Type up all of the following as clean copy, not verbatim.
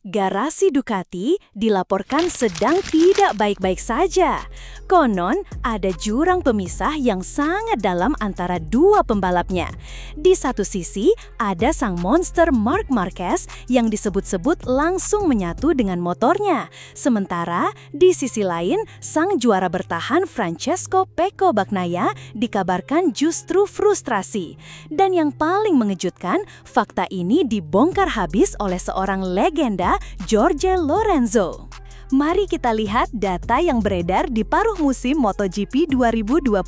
Garasi Ducati dilaporkan sedang tidak baik-baik saja. Konon, ada jurang pemisah yang sangat dalam antara dua pembalapnya. Di satu sisi, ada sang monster Marc Marquez yang disebut-sebut langsung menyatu dengan motornya. Sementara, di sisi lain, sang juara bertahan Francesco Pecco Bagnaia dikabarkan justru frustrasi. Dan yang paling mengejutkan, fakta ini dibongkar habis oleh seorang legenda, Jorge Lorenzo. Mari kita lihat data yang beredar di paruh musim MotoGP 2025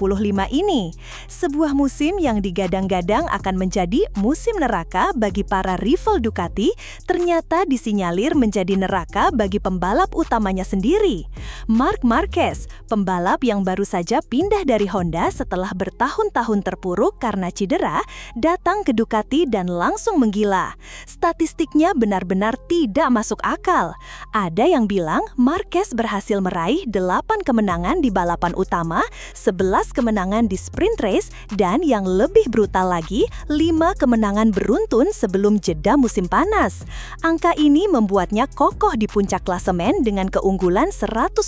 ini. Sebuah musim yang digadang-gadang akan menjadi musim neraka bagi para rival Ducati, ternyata disinyalir menjadi neraka bagi pembalap utamanya sendiri. Marc Marquez, pembalap yang baru saja pindah dari Honda setelah bertahun-tahun terpuruk karena cedera, datang ke Ducati dan langsung menggila. Statistiknya benar-benar tidak masuk akal. Ada yang bilang Marquez berhasil meraih 8 kemenangan di balapan utama, 11 kemenangan di sprint race, dan yang lebih brutal lagi, 5 kemenangan beruntun sebelum jeda musim panas. Angka ini membuatnya kokoh di puncak klasemen dengan keunggulan 120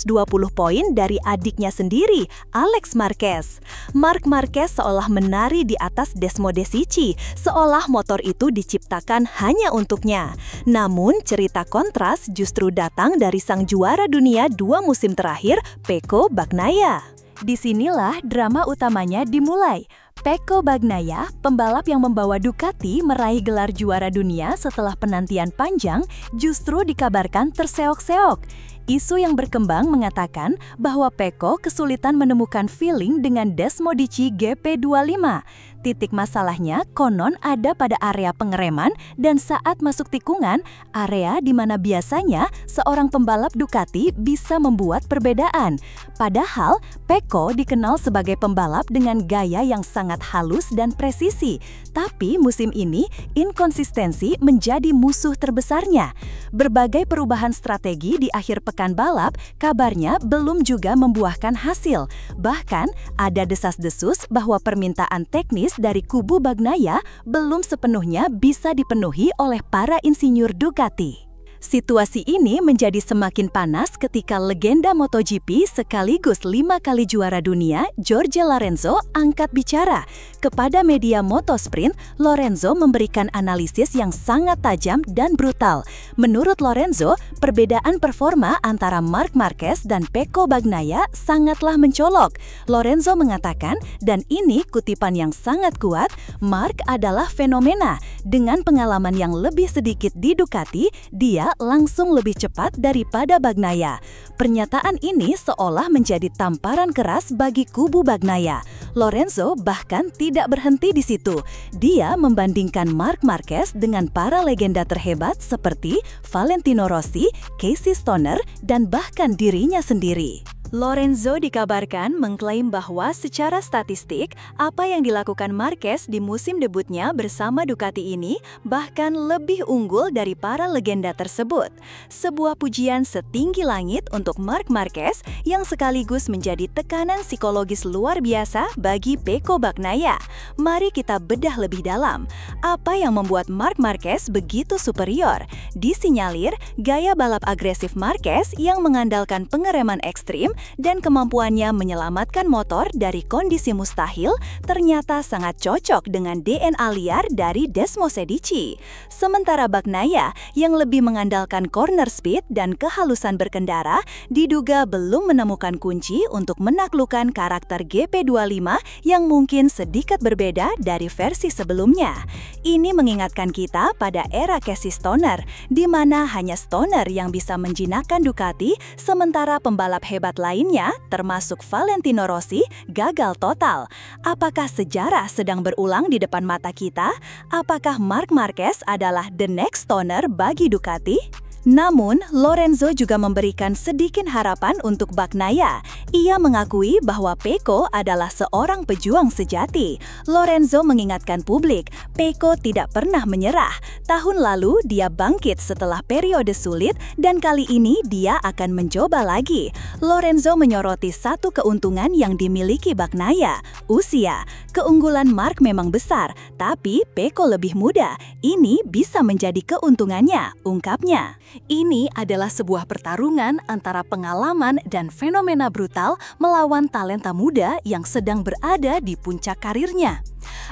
poin dari adiknya sendiri, Alex Marquez. Marc Marquez seolah menari di atas Desmodesici, seolah motor itu diciptakan hanya untuknya. Namun, cerita kontras justru datang dari sang juara dunia 2 musim terakhir, Pecco Bagnaia. Disinilah drama utamanya dimulai. Pecco Bagnaia, pembalap yang membawa Ducati meraih gelar juara dunia setelah penantian panjang, justru dikabarkan terseok-seok. Isu yang berkembang mengatakan bahwa Pecco kesulitan menemukan feeling dengan Desmodici GP25. Titik masalahnya konon ada pada area pengereman dan saat masuk tikungan, area di mana biasanya seorang pembalap Ducati bisa membuat perbedaan. Padahal, Pecco dikenal sebagai pembalap dengan gaya yang sangat halus dan presisi. Tapi musim ini, inkonsistensi menjadi musuh terbesarnya. Berbagai perubahan strategi di akhir pekan balap, kabarnya belum juga membuahkan hasil. Bahkan, ada desas-desus bahwa permintaan teknis dari kubu Bagnaia belum sepenuhnya bisa dipenuhi oleh para insinyur Ducati. Situasi ini menjadi semakin panas ketika legenda MotoGP sekaligus 5 kali juara dunia, Jorge Lorenzo, angkat bicara. Kepada media Motosprint, Lorenzo memberikan analisis yang sangat tajam dan brutal. Menurut Lorenzo, perbedaan performa antara Marc Marquez dan Pecco Bagnaia sangatlah mencolok. Lorenzo mengatakan, dan ini kutipan yang sangat kuat, Marc adalah fenomena. Dengan pengalaman yang lebih sedikit di Ducati, dia langsung lebih cepat daripada Bagnaia. Pernyataan ini seolah menjadi tamparan keras bagi kubu Bagnaia. Lorenzo bahkan tidak berhenti di situ. Dia membandingkan Marc Marquez dengan para legenda terhebat seperti Valentino Rossi, Casey Stoner, dan bahkan dirinya sendiri. Lorenzo dikabarkan mengklaim bahwa secara statistik, apa yang dilakukan Marquez di musim debutnya bersama Ducati ini bahkan lebih unggul dari para legenda tersebut. Sebuah pujian setinggi langit untuk Marc Marquez yang sekaligus menjadi tekanan psikologis luar biasa bagi Pecco Bagnaia. Mari kita bedah lebih dalam. Apa yang membuat Marc Marquez begitu superior? Disinyalir, gaya balap agresif Marquez yang mengandalkan pengereman ekstrim dan kemampuannya menyelamatkan motor dari kondisi mustahil ternyata sangat cocok dengan DNA liar dari Desmosedici. Sementara Bagnaia yang lebih mengandalkan corner speed dan kehalusan berkendara diduga belum menemukan kunci untuk menaklukkan karakter GP25 yang mungkin sedikit berbeda dari versi sebelumnya. Ini mengingatkan kita pada era Casey Stoner, di mana hanya Stoner yang bisa menjinakkan Ducati, sementara pembalap hebat lainnya, termasuk Valentino Rossi, gagal total. Apakah sejarah sedang berulang di depan mata kita? Apakah Marc Marquez adalah the next Stoner bagi Ducati? Namun, Lorenzo juga memberikan sedikit harapan untuk Bagnaia. Ia mengakui bahwa Pecco adalah seorang pejuang sejati. Lorenzo mengingatkan publik, Pecco tidak pernah menyerah. Tahun lalu, dia bangkit setelah periode sulit dan kali ini dia akan mencoba lagi. Lorenzo menyoroti satu keuntungan yang dimiliki Bagnaia, usia. Keunggulan Marc memang besar, tapi Pecco lebih muda. Ini bisa menjadi keuntungannya, ungkapnya. Ini adalah sebuah pertarungan antara pengalaman dan fenomena brutal melawan talenta muda yang sedang berada di puncak karirnya.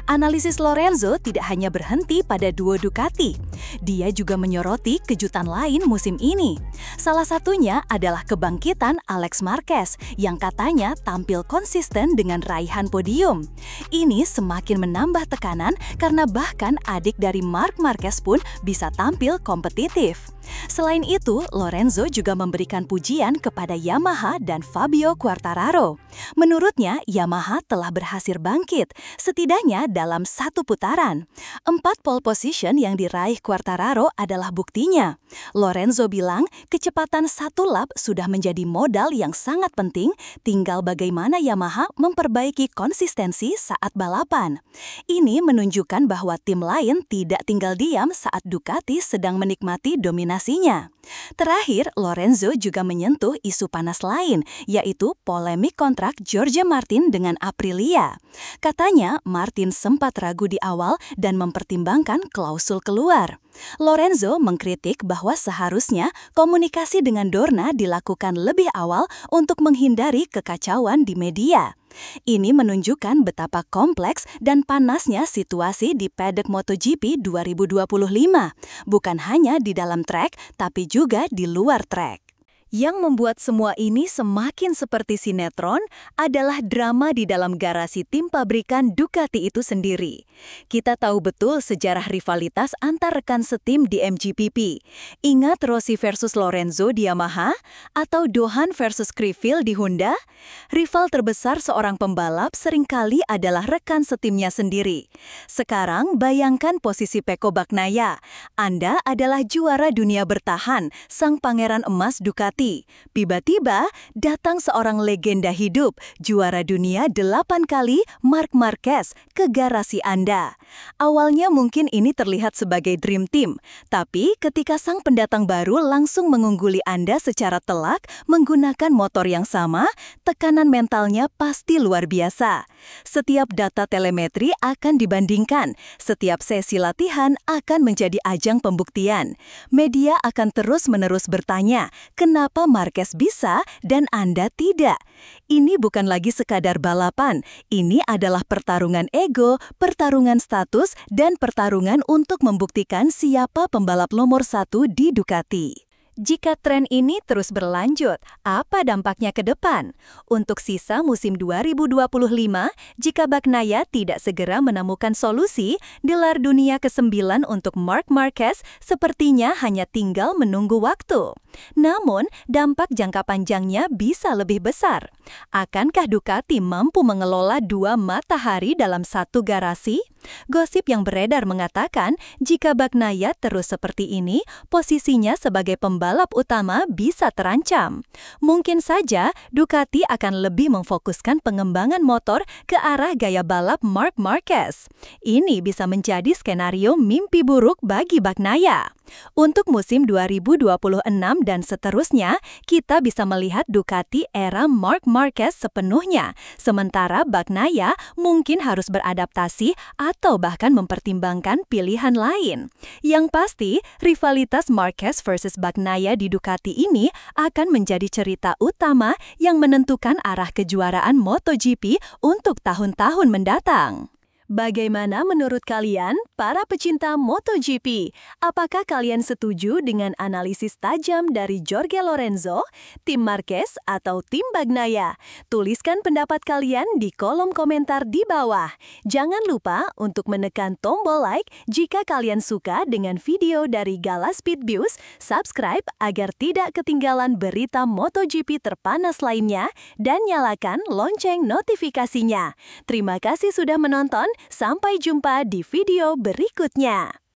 Analisis Lorenzo tidak hanya berhenti pada duo Ducati. Dia juga menyoroti kejutan lain musim ini. Salah satunya adalah kebangkitan Alex Marquez yang katanya tampil konsisten dengan raihan podium. Ini semakin menambah tekanan karena bahkan adik dari Marc Marquez pun bisa tampil kompetitif. Selain itu, Lorenzo juga memberikan pujian kepada Yamaha dan Fabio Quartararo. Menurutnya, Yamaha telah berhasil bangkit, setidaknya dalam satu putaran. 4 pole position yang diraih Quartararo adalah buktinya. Lorenzo bilang, kecepatan satu lap sudah menjadi modal yang sangat penting, tinggal bagaimana Yamaha memperbaiki konsistensi saat balapan. Ini menunjukkan bahwa tim lain tidak tinggal diam saat Ducati sedang menikmati dominasinya. Terakhir, Lorenzo juga menyentuh isu panas lain, yaitu polemik kontrak Jorge Martin dengan Aprilia. Katanya, Martin sempat ragu di awal dan mempertimbangkan klausul keluar. Lorenzo mengkritik bahwa seharusnya komunikasi dengan Dorna dilakukan lebih awal untuk menghindari kekacauan di media. Ini menunjukkan betapa kompleks dan panasnya situasi di paddock MotoGP 2025, bukan hanya di dalam trek, tapi juga di luar trek. Yang membuat semua ini semakin seperti sinetron adalah drama di dalam garasi tim pabrikan Ducati itu sendiri. Kita tahu betul sejarah rivalitas antar rekan setim di MGPP. Ingat Rossi versus Lorenzo di Yamaha? Atau Dohan versus Criville di Honda? Rival terbesar seorang pembalap seringkali adalah rekan setimnya sendiri. Sekarang bayangkan posisi Pecco Bagnaia. Anda adalah juara dunia bertahan, sang pangeran emas Ducati. Tiba-tiba datang seorang legenda hidup, juara dunia 8 kali, Marc Marquez, ke garasi Anda. Awalnya mungkin ini terlihat sebagai dream team, tapi ketika sang pendatang baru langsung mengungguli Anda secara telak menggunakan motor yang sama, tekanan mentalnya pasti luar biasa. Setiap data telemetri akan dibandingkan, setiap sesi latihan akan menjadi ajang pembuktian. Media akan terus-menerus bertanya, kenapa Marquez bisa dan Anda tidak? Ini bukan lagi sekadar balapan, ini adalah pertarungan ego, pertarungan status, dan pertarungan untuk membuktikan siapa pembalap nomor 1 di Ducati. Jika tren ini terus berlanjut, apa dampaknya ke depan? Untuk sisa musim 2025, jika Bagnaia tidak segera menemukan solusi, gelar dunia ke-9 untuk Marc Marquez sepertinya hanya tinggal menunggu waktu. Namun, dampak jangka panjangnya bisa lebih besar. Akankah Ducati mampu mengelola 2 matahari dalam satu garasi? Gosip yang beredar mengatakan, jika Bagnaia terus seperti ini, posisinya sebagai pembalap utama bisa terancam. Mungkin saja Ducati akan lebih memfokuskan pengembangan motor ke arah gaya balap Marc Marquez. Ini bisa menjadi skenario mimpi buruk bagi Bagnaia. Untuk musim 2026 dan seterusnya, kita bisa melihat Ducati era Marc Marquez sepenuhnya, sementara Bagnaia mungkin harus beradaptasi atau bahkan mempertimbangkan pilihan lain. Yang pasti, rivalitas Marquez versus Bagnaia di Ducati ini akan menjadi cerita utama yang menentukan arah kejuaraan MotoGP untuk tahun-tahun mendatang. Bagaimana menurut kalian, para pecinta MotoGP? Apakah kalian setuju dengan analisis tajam dari Jorge Lorenzo, tim Marquez, atau tim Bagnaia? Tuliskan pendapat kalian di kolom komentar di bawah. Jangan lupa untuk menekan tombol like jika kalian suka dengan video dari Gala Speed Views, subscribe agar tidak ketinggalan berita MotoGP terpanas lainnya, dan nyalakan lonceng notifikasinya. Terima kasih sudah menonton. Sampai jumpa di video berikutnya.